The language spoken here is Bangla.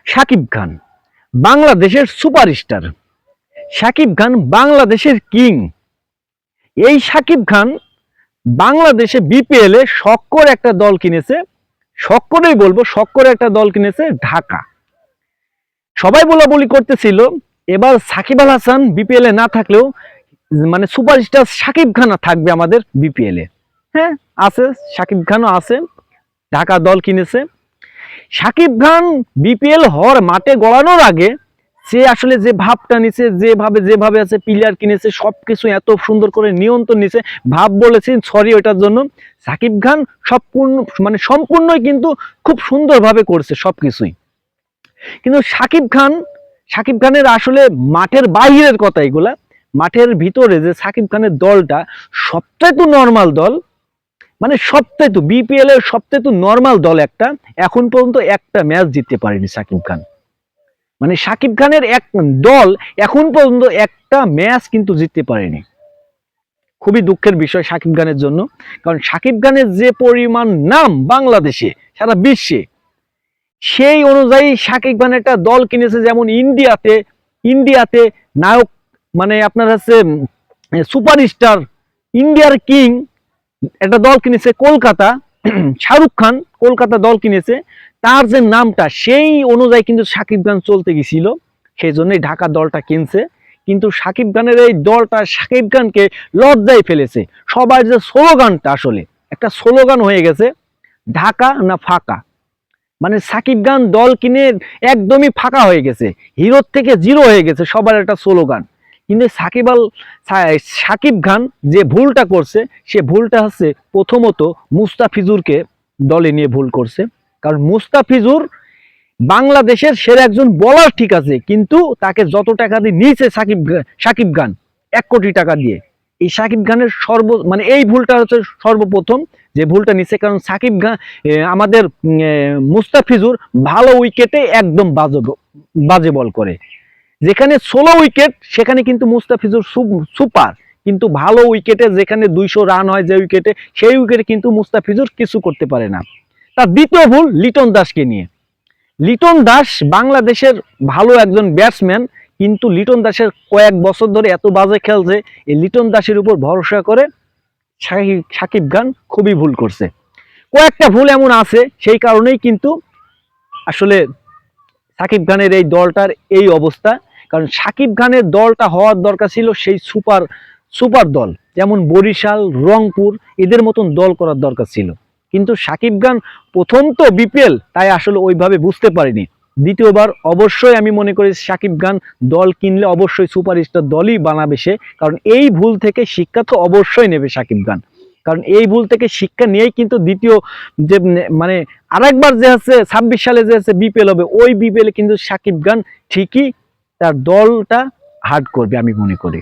শাকিব খান বাংলাদেশের সুপারস্টার। শাকিব খান বাংলাদেশের কিং। এই শাকিব খান বাংলাদেশে বিপিএল এ শক্কর একটা দল কিনেছে, শক্করেই বলবো, শক্কর একটা দল কিনেছে ঢাকা। সবাই বলাবলি করতেছিল এবার সাকিব আল হাসান বিপিএল এ না থাকলেও মানে সুপারস্টার শাকিব খান থাকবে আমাদের বিপিএল এ। হ্যাঁ আছে, শাকিব খানও আছে, ঢাকা দল কিনেছে। শাকিব খান বিপিএল হওয়ার মাঠে গড়ানোর আগে সে আসলে যে ভাবটা নিছে, যেভাবে আছে প্লেয়ার কিনেছে, সবকিছু এত সুন্দর করে নিয়ন্ত্রণ নিছে, ভাব বলেছেন সরি ওইটার জন্য। শাকিব খান সম্পূর্ণই কিন্তু খুব সুন্দরভাবে করছে সবকিছুই। কিন্তু শাকিব খানের আসলে মাঠের বাইরের কথা এগুলা, মাঠের ভিতরে যে শাকিব খানের দলটা সবচাইতে নর্মাল দল, মানে সবচাইতে বিপিএল এর সবচাইতে নর্মাল দল একটা, এখন পর্যন্ত একটা ম্যাচ জিততে পারেনি শাকিব খান। মানে শাকিব খানের এক দল এখন পর্যন্ত একটা ম্যাচ কিন্তু জিততে পারেনি। খুবই দুঃখের বিষয় শাকিব খানের জন্য, কারণ শাকিব খানের যে পরিমাণ নাম বাংলাদেশে সারা বিশ্বে, সেই অনুযায়ী শাকিব খান একটা দল কিনেছে, যেমন ইন্ডিয়াতে নায়ক, মানে আপনার হচ্ছে সুপারস্টার, ইন্ডিয়ার কিং একটা দল কিনেছে কলকাতা, শাহরুখ খান কলকাতা দল কিনেছে, তার যে নামটা সেই অনুযায়ী কিন্তু শাকিব খান চলতে গেছিল, সেই জন্যই ঢাকা দলটা কিনছে। কিন্তু শাকিব খানের এই দলটা শাকিব খানকে লজ্জায় ফেলেছে। সবার যে স্লোগানটা আসলে একটা স্লোগান হয়ে গেছে, ঢাকা না ফাঁকা। মানে শাকিব খান দল কিনে একদমই ফাঁকা হয়ে গেছে, হিরোর থেকে জিরো হয়ে গেছে সবার একটা স্লোগান। কিন্তু শাকিব খান যে ভুলটা করছে, সে ভুলটা হচ্ছে প্রথমত মুস্তাফিজুরকে দলে নিয়ে ভুল করছে। কারণ মুস্তাফিজুর বাংলাদেশের সেরা একজন বোলার ঠিক আছে, কিন্তু তাকে যত টাকা দিয়ে নিয়েছে শাকিব খান 1 কোটি টাকা দিয়ে, এই শাকিব খানের এই ভুলটা হচ্ছে সর্বপ্রথম যে ভুলটা নিচ্ছে। কারণ শাকিব খান আমাদের মুস্তাফিজুর ভালো উইকেটে একদম বাজে বল করে, যেখানে 16 উইকেট সেখানে কিন্তু মুস্তাফিজুর সুপার, কিন্তু ভালো উইকেটে যেখানে 200 রান হয় যে উইকেটে, সেই উইকেটে কিন্তু মুস্তাফিজুর কিছু করতে পারে না। তার দ্বিতীয় ভুল লিটন দাসকে নিয়ে। লিটন দাস বাংলাদেশের ভালো একজন ব্যাটসম্যান, কিন্তু লিটন দাসের কয়েক বছর ধরে এত বাজে খেলছে, এই লিটন দাসের উপর ভরসা করে শাকিব খান খুবই ভুল করছে। কয়েকটা ভুল এমন আছে, সেই কারণেই কিন্তু আসলে শাকিব খানের এই দলটার এই অবস্থা। কারণ শাকিব খানের দলটা হওয়ার দরকার ছিল সেই সুপার দল, যেমন বরিশাল, রংপুর, এদের মতন দল করার দরকার ছিল। কিন্তু শাকিব খান প্রথম তো বিপিএল, তাই আসলে ওইভাবে বুঝতে পারিনি। দ্বিতীয়বার অবশ্যই আমি মনে করি শাকিব খান দল কিনলে অবশ্যই সুপারস্টার দলই বানাবে সে, কারণ এই ভুল থেকে শিক্ষা তো অবশ্যই নেবে শাকিব খান। কারণ এই ভুল থেকে শিক্ষা নিয়েই কিন্তু দ্বিতীয় যে মানে আরেকবার যে আছে 26 সালে যে আছে বিপিএল হবে, ওই বিপিএল কিন্তু শাকিব খান ঠিকই তার দলটা হার্ড করবে আমি মনে করি।